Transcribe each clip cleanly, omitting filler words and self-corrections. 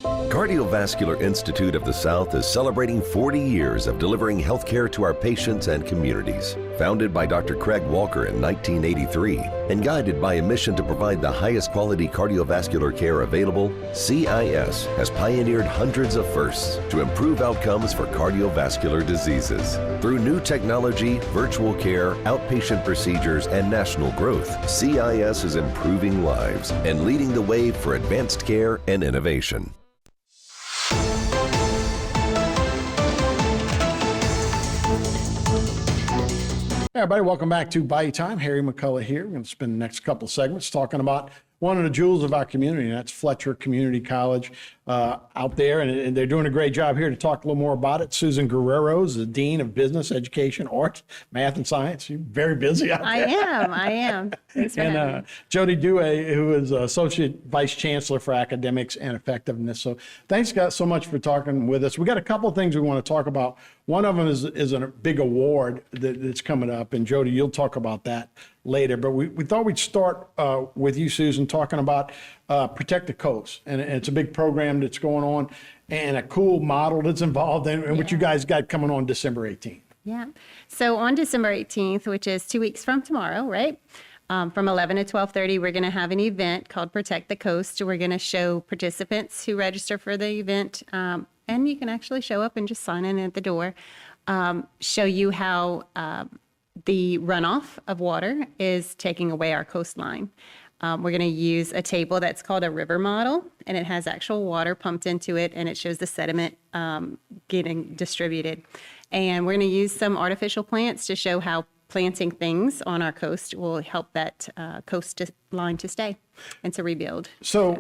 Cardiovascular Institute of the South is celebrating 40 years of delivering healthcare to our patients and communities. Founded by Dr. Craig Walker in 1983 and guided by a mission to provide the highest quality cardiovascular care available, CIS has pioneered hundreds of firsts to improve outcomes for cardiovascular diseases. Through new technology, virtual care, outpatient procedures, and national growth, CIS is improving lives and leading the way for advanced care and innovation. Hey everybody, welcome back to Bayou Time. Harry McCullough here. We're going to spend the next couple of segments talking about one of the jewels of our community, and that's Fletcher Community College out there, and they're doing a great job here. To talk a little more about it, Susan Guerrero is the Dean of Business, Education, Art, Math, and Science. You're very busy out there. I am. Thanks for having me. Jody Dewey, who is Associate Vice Chancellor for Academics and Effectiveness. So thanks, guys, so much for talking with us. We got a couple of things we want to talk about. One of them is a big award that's coming up, and Jody, you'll talk about that later. But we thought we'd start with you, Susan, talking about Protect the Coast. And it's a big program that's going on and a cool model that's involved in what you guys got coming on December 18th. Yeah. So on December 18th, which is 2 weeks from tomorrow, right? From 11 to 12:30, we're going to have an event called Protect the Coast. We're going to show participants who register for the event, and you can actually show up and just sign in at the door, show you how the runoff of water is taking away our coastline. We're going to use a table that's called a river model, and it has actual water pumped into it, and it shows the sediment getting distributed. And we're going to use some artificial plants to show how planting things on our coast will help that coastline to stay and to rebuild. So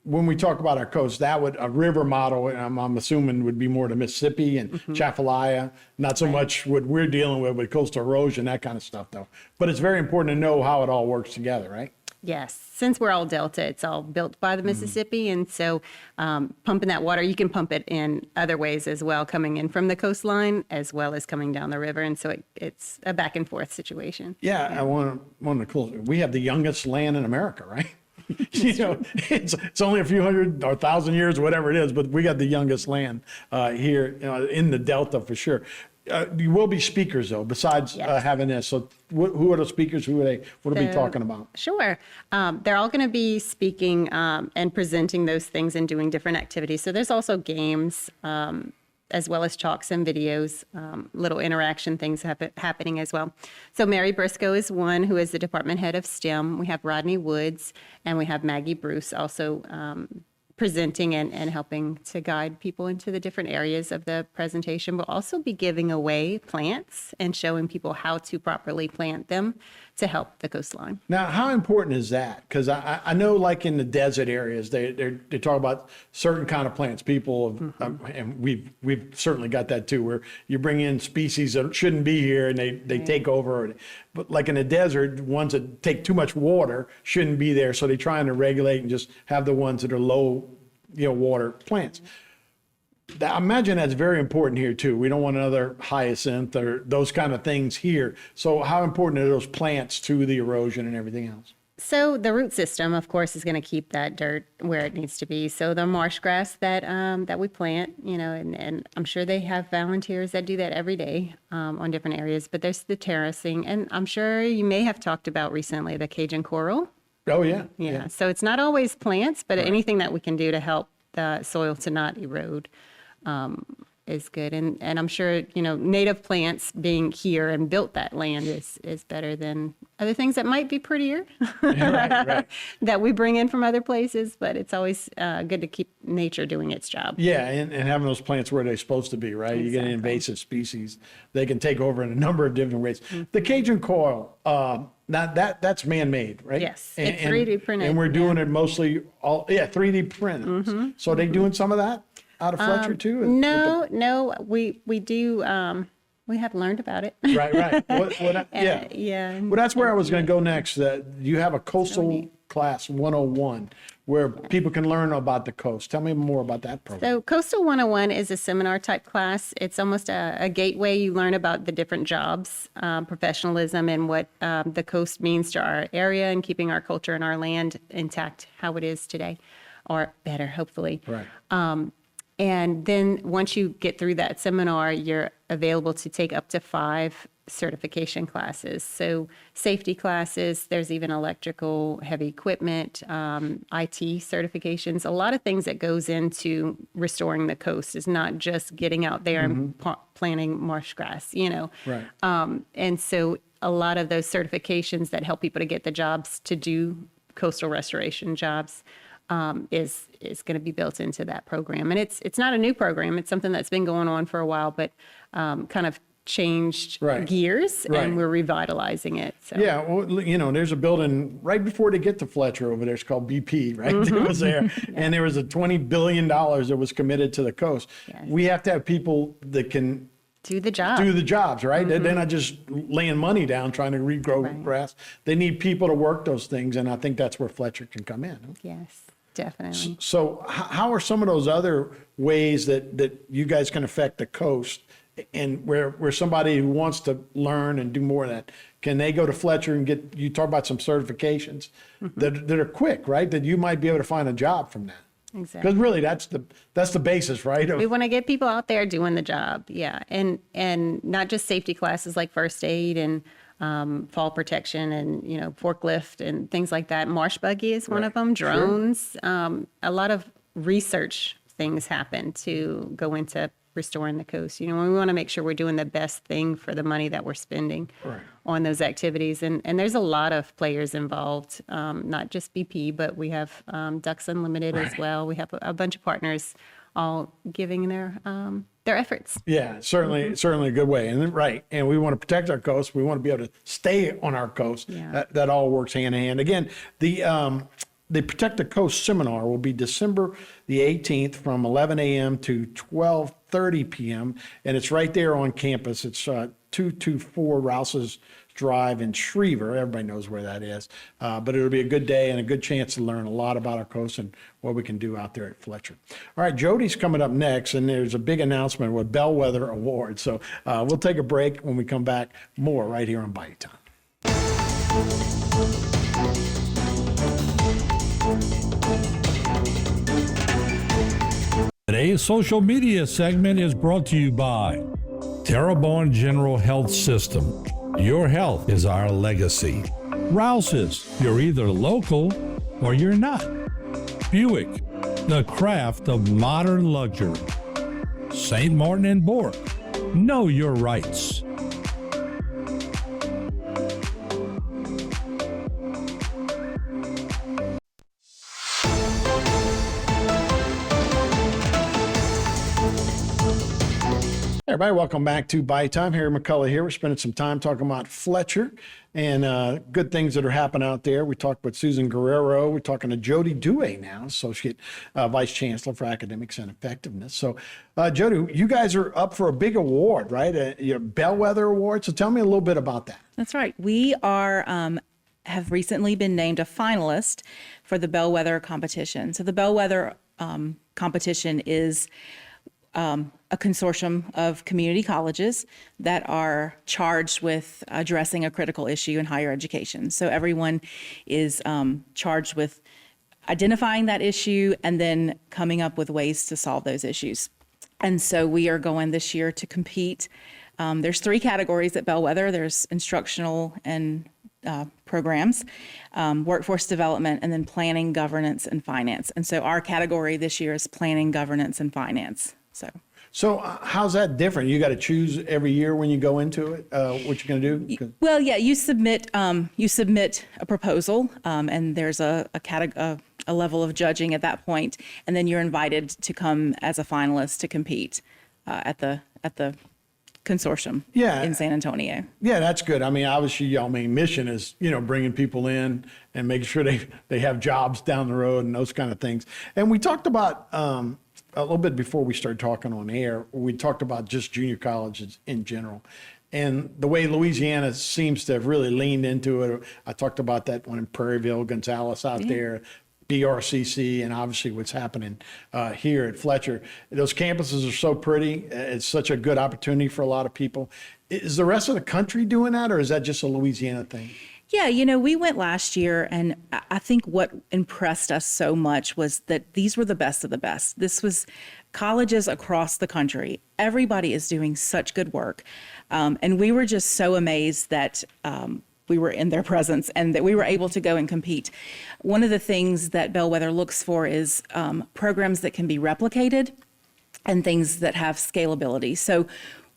when we talk about our coast, that would, a river model, I'm assuming, would be more the Mississippi and Chafalaya, not so much what we're dealing with coastal erosion, that kind of stuff, though. But it's very important to know how it all works together, right? Yes, since we're all Delta, it's all built by the Mississippi, and so pumping that water, you can pump it in other ways as well, coming in from the coastline as well as coming down the river, and so it's a back and forth situation. Yeah, I want to close. We have the youngest land in America, right? You know, it's only a few hundred or 1,000 years, whatever it is, but we got the youngest land here in the Delta for sure. You will be speakers, though, besides having this. So who are the speakers? Who are they? What are we talking about? Sure. They're all going to be speaking and presenting those things and doing different activities. So there's also games as well as talks and videos, little interaction things happening as well. So Mary Briscoe is one who is the department head of STEM. We have Rodney Woods, and we have Maggie Bruce also presenting and helping to guide people into the different areas of the presentation. We'll also be giving away plants and showing people how to properly plant them to help the coastline. Now, how important is that? Because I know, like in the desert areas, they talk about certain kind of plants. People, and we've certainly got that too, where you bring in species that shouldn't be here and they take over. But like in the desert, ones that take too much water shouldn't be there. So they're trying to regulate and just have the ones that are low, water plants. I imagine that's very important here too. We don't want another hyacinth or those kind of things here. So how important are those plants to the erosion and everything else? So the root system, of course, is going to keep that dirt where it needs to be. So the marsh grass that we plant, and I'm sure they have volunteers that do that every day on different areas. But there's the terracing, and I'm sure you may have talked about recently the Cajun coral. Oh yeah. Yeah. So it's not always plants, but anything that we can do to help the soil to not erode is good. And I'm sure, native plants being here and built that land is better than other things that might be prettier right. that we bring in from other places. But it's always good to keep nature doing its job. Yeah, and having those plants where they're supposed to be, right? Exactly. You get an invasive species, they can take over in a number of different ways. The Cajun coral, that's man-made, right? Yes, it's 3D printed. And we're doing it mostly 3D printed. So are they doing some of that out of Fletcher too? No, we do. We have learned about it. Right. Yeah. Well, that's where I was going to go next. You have a coastal class 101 where people can learn about the coast. Tell me more about that program. So Coastal 101 is a seminar type class. It's almost a gateway. You learn about the different jobs, professionalism, and what the coast means to our area and keeping our culture and our land intact, how it is today. or better, hopefully. Right. And then once you get through that seminar, you're available to take up to 5 certification classes. So safety classes, there's even electrical, heavy equipment, IT certifications, a lot of things that goes into restoring the coast. Is not just getting out there and planting marsh grass, you know. Right. And so a lot of those certifications that help people to get the jobs to do coastal restoration jobs is going to be built into that program. And it's not a new program. It's something that's been going on for a while, but kind of changed gears, and we're revitalizing it. So. Yeah, well, you know, there's a building right before they get to Fletcher over there. It's called BP, right? It was there. And there was a $20 billion that was committed to the coast. Yes. We have to have people that can do the job. Do the jobs, right? They're not just laying money down trying to regrow grass. They need people to work those things, and I think that's where Fletcher can come in. Yes, definitely. So how are some of those other ways that you guys can affect the coast, and where somebody who wants to learn and do more of that, can they go to Fletcher and get, you talk about some certifications that are quick, right? That you might be able to find a job from that. Exactly. Because really that's the basis, right? We want to get people out there doing the job. Yeah. And not just safety classes like first aid and fall protection and, you know, forklift and things like that. Marsh buggy is one of them, drones. Sure. A lot of research things happen to go into restoring the coast. You know, we want to make sure we're doing the best thing for the money that we're spending on those activities. And there's a lot of players involved, not just BP, but we have Ducks Unlimited as well. We have a bunch of partners all giving their efforts. Yeah, certainly a good way. And and we want to protect our coast. We want to be able to stay on our coast. Yeah. That all works hand in hand. Again, the Protect the Coast seminar will be December the 18th from 11 a.m. to 12:30 p.m. And it's right there on campus. It's 224 Rouse's Drive in Schriever. Everybody knows where that is. But it'll be a good day and a good chance to learn a lot about our coast and what we can do out there at Fletcher. All right, Jody's coming up next, and there's a big announcement with Bellwether Awards. So we'll take a break. When we come back, more right here on Bayou Time. Today's social media segment is brought to you by Terrebonne General Health System. Your health is our legacy. Rouse's, you're either local or you're not. Buick, the craft of modern luxury. St. Martin and Bork, know your rights. Everybody, welcome back to Bayou Time. Harry McCullough here. We're spending some time talking about Fletcher and good things that are happening out there. We talked with Susan Guerrero. We're talking to Jody Dewey now, Associate Vice Chancellor for Academics and Effectiveness. So, Jody, you guys are up for a big award, right? Your Bellwether Award. So tell me a little bit about that. That's right. We are have recently been named a finalist for the Bellwether competition. So the Bellwether competition is a consortium of community colleges that are charged with addressing a critical issue in higher education. So everyone is charged with identifying that issue and then coming up with ways to solve those issues. And so we are going this year to compete. There's 3 categories at Bellwether. There's instructional and programs, workforce development, and then planning, governance, and finance. And so our category this year is planning, governance, and finance. So how's that different? You got to choose every year when you go into it, what you're going to do? Well, yeah, you submit a proposal, and there's a level of judging at that point, and then you're invited to come as a finalist to compete at the consortium in San Antonio. Yeah, that's good. I mean, obviously, y'all main mission is, bringing people in and making sure they have jobs down the road and those kind of things. And we talked about a little bit before we started talking on air, we talked about just junior colleges in general. And the way Louisiana seems to have really leaned into it. I talked about that one in Prairieville, Gonzales out there, BRCC, and obviously what's happening here at Fletcher. Those campuses are so pretty. It's such a good opportunity for a lot of people. Is the rest of the country doing that, or is that just a Louisiana thing? Yeah, you know, we went last year, and I think what impressed us so much was that these were the best of the best. This was colleges across the country. Everybody is doing such good work. And we were just so amazed that we were in their presence and that we were able to go and compete. One of the things that Bellwether looks for is programs that can be replicated and things that have scalability. So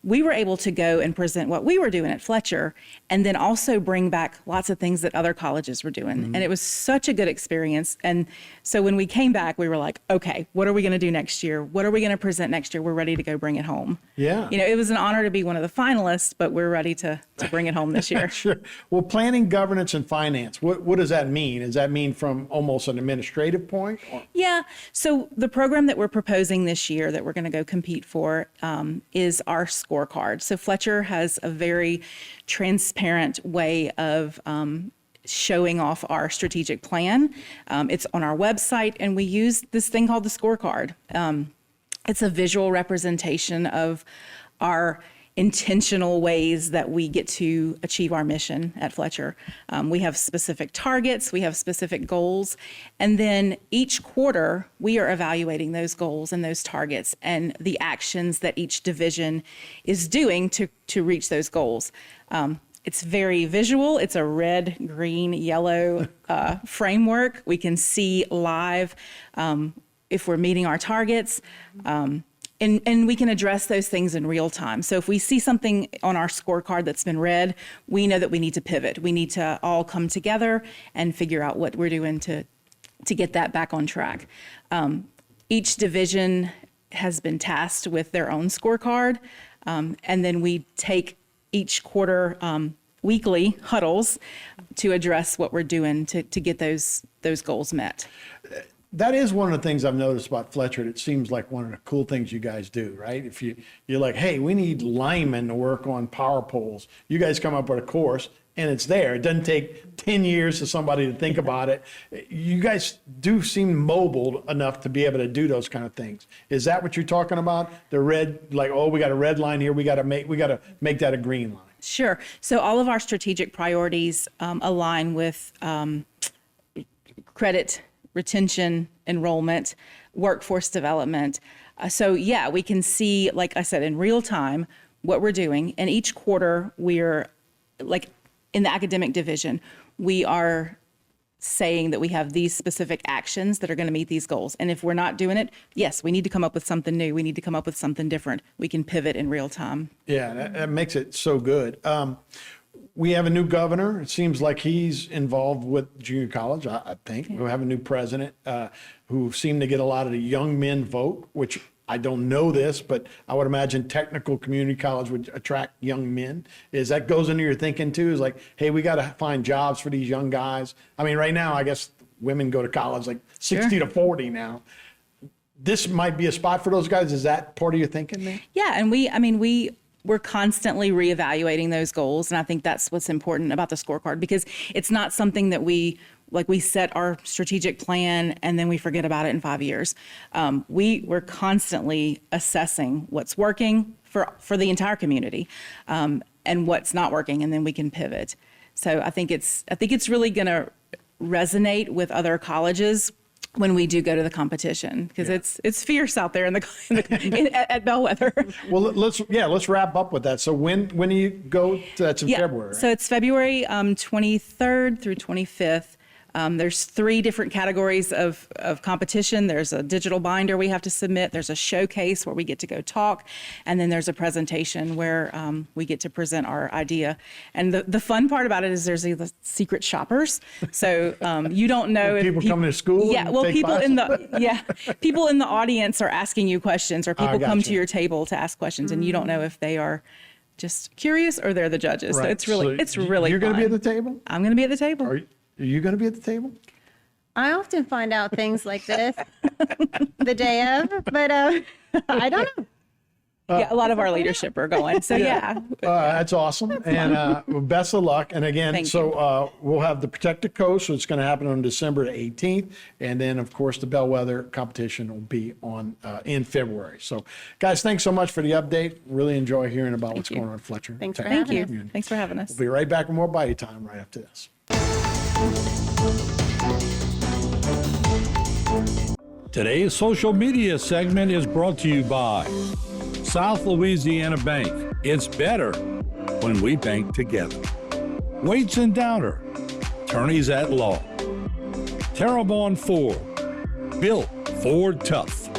we were able to go and present what we were doing at Fletcher and then also bring back lots of things that other colleges were doing. And it was such a good experience. And so when we came back, we were like, okay, what are we going to do next year? What are we going to present next year? We're ready to go bring it home. Yeah. You know, it was an honor to be one of the finalists, but we're ready to bring it home this year. Sure. Well, planning, governance, and finance, what does that mean? Does that mean from almost an administrative point? Yeah. So the program that we're proposing this year that we're going to go compete for is our scorecard. So Fletcher has a very transparent way of showing off our strategic plan. It's on our website, and we use this thing called the scorecard. It's a visual representation of our intentional ways that we get to achieve our mission at Fletcher. We have specific targets, we have specific goals, and then each quarter we are evaluating those goals and those targets and the actions that each division is doing to reach those goals. It's very visual. It's a red, green, yellow framework. We can see live if we're meeting our targets. And we can address those things in real time. So if we see something on our scorecard that's been red, we know that we need to pivot. We need to all come together and figure out what we're doing to get that back on track. Each division has been tasked with their own scorecard, and then we take each quarter weekly huddles to address what we're doing to get those goals met. That is one of the things I've noticed about Fletcher. It seems like one of the cool things you guys do, right? If you're like, hey, we need linemen to work on power poles. You guys come up with a course and it's there. It doesn't take 10 years for somebody to think about it. You guys do seem mobile enough to be able to do those kind of things. Is that what you're talking about? The red, like, oh, we got a red line here. We got to make that a green line. Sure. So all of our strategic priorities align with credit, retention, enrollment, workforce development. So yeah, we can see, like I said, in real time what we're doing. And each quarter we're, like in the academic division, we are saying that we have these specific actions that are going to meet these goals. And if we're not doing it, yes, we need to come up with something new. We need to come up with something different. We can pivot in real time. Yeah, that makes it so good. We have a new governor. It seems like he's involved with junior college, I think. We have a new president who seemed to get a lot of the young men vote, which I don't know this, but I would imagine technical community college would attract young men. Is that goes into your thinking too? Is like, hey, we got to find jobs for these young guys. I mean, right now, I guess women go to college like 60 to 40 now. This might be a spot for those guys. Is that part of your thinking, man? Yeah, and we're constantly reevaluating those goals. And I think that's what's important about the scorecard, because it's not something that we set our strategic plan and then we forget about it in 5 years. We're constantly assessing what's working for the entire community and what's not working, and then we can pivot. So I think it's really going to resonate with other colleges when we do go to the competition, because it's fierce out there at Bellwether. Well, let's wrap up with that. So when do you go? That's in February. Right? So it's February 23rd through 25th. There's 3 different categories of competition. There's a digital binder we have to submit. There's a showcase where we get to go talk. And then there's a presentation where we get to present our idea. And the fun part about it is there's the secret shoppers. So you don't know if people coming to school. Yeah, well, people in the audience are asking you questions, or people come to your table to ask questions, and you don't know if they are just curious or they're the judges. Right. So it's really You're fun. going to be at the table? I'm going to be at the table. Are you going to be at the table? I often find out things like this the day of, but I don't know. Yeah, a lot of our leadership are going. So yeah. That's awesome. And best of luck. And again, Thank you. we'll have the Protect the Coast, so it's going to happen on December 18th. And then, of course, the Bellwether competition will be on in February. So, guys, thanks so much for the update. Really enjoy hearing about what's going on at Fletcher. Thanks for Technical having us. Community. Thanks for having us. We'll be right back with more Bayou Time right after this. Today's social media segment is brought to you by South Louisiana Bank. It's better when we bank together. Waits and Downer, attorneys at law. Terrebonne Ford, built Ford tough.